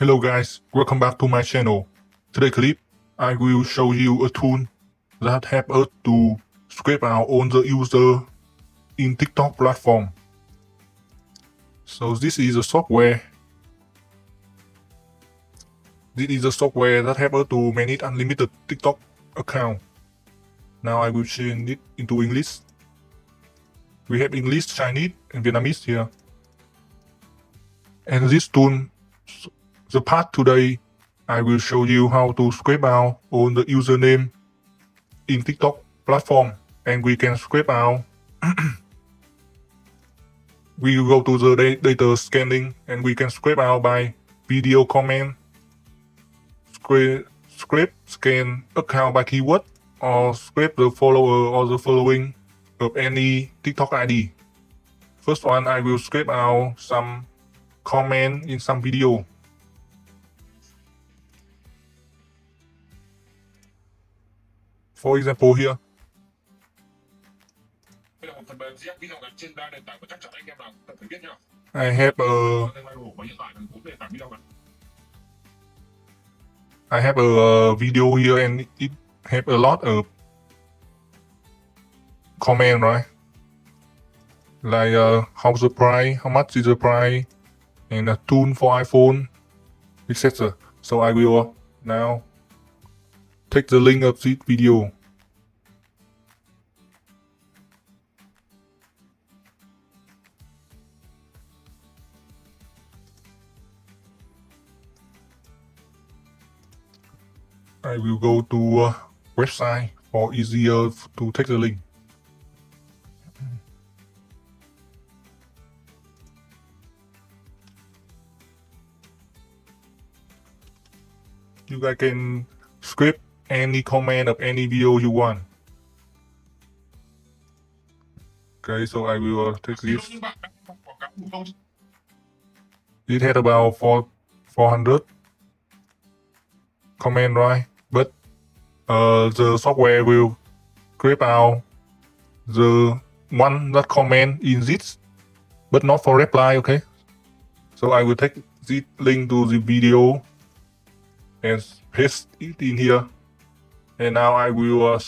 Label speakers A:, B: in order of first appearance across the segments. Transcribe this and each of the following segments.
A: Hello guys, welcome back to my channel. Today clip, I will show you a tool that help us to scrape out all the user in TikTok platform. So this is a software. This is a software that help us to manage unlimited TikTok account. Now I will change it into English. We have English, Chinese, and Vietnamese here. And this tool, the part today, I will show you how to scrape out all the username in TikTok platform, and we can scrape out. We will go to the data scanning, and we can scrape out by video comment, scrape scan account by keyword, or scrape the follower or the following of any TikTok ID. First one, I will scrape out some comment in some video. For example here. I have a video here and it have a lot of comment, right? Like how's the price, how much is the price, and a tool for iPhone, etc. So I will now take the link of this video. I will go to website for easier to take the link. You guys can scrape any comment of any video you want. Okay, so I will take this. It had about 400 comment, right? But the software will scrape out the one that comment in this, but not for reply. Okay, so I will take this link to the video and paste it in here, and now I will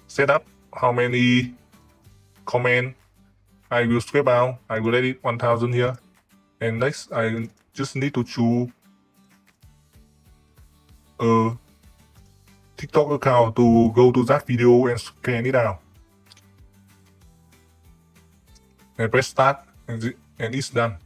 A: set up how many comment I will scrape out. I will let it 1000 here, and next I just need to choose a TikTok account to go to that video and scan it out, and press start, and it's done.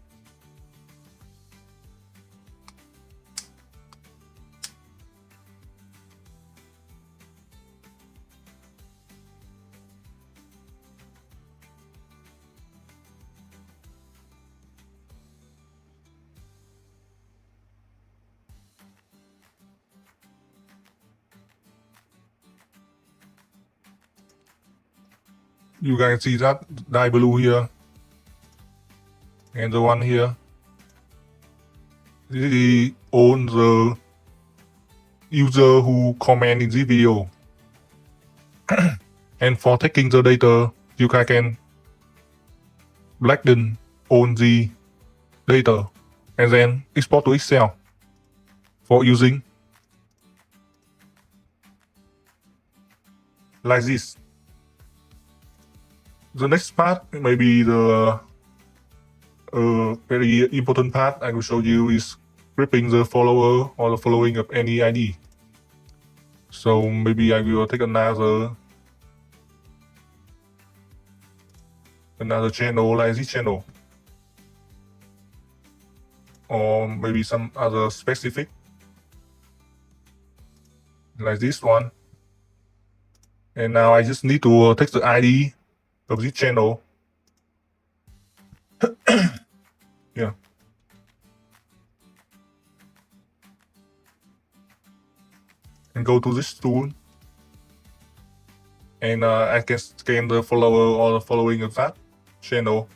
A: You guys see that light blue here and the one here. This is all the user who comment in this video. And for taking the data, you guys can blacken all the data and then export to Excel for using like this. The next part, maybe the very important part I will show you, is scraping the follower or the following of any ID. So maybe I will take another channel like this channel, or maybe some other specific like this one. And now I just need to take the ID of this channel. Yeah. And go to this tool. And I can scan the follower or the following of that channel.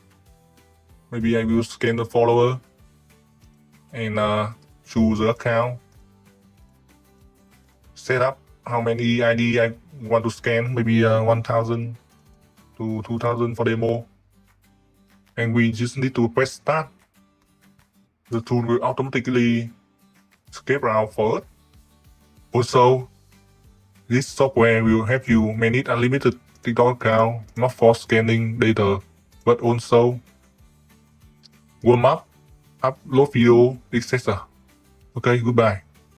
A: Maybe I will scan the follower and choose the account. Set up how many ID I want to scan, maybe 1000 to 2000 for demo. And we just need to press start. The tool will automatically escape route first. Also, this software will help you manage unlimited TikTok account, not for scanning data, but also warm up, upload video, etc. Okay, goodbye.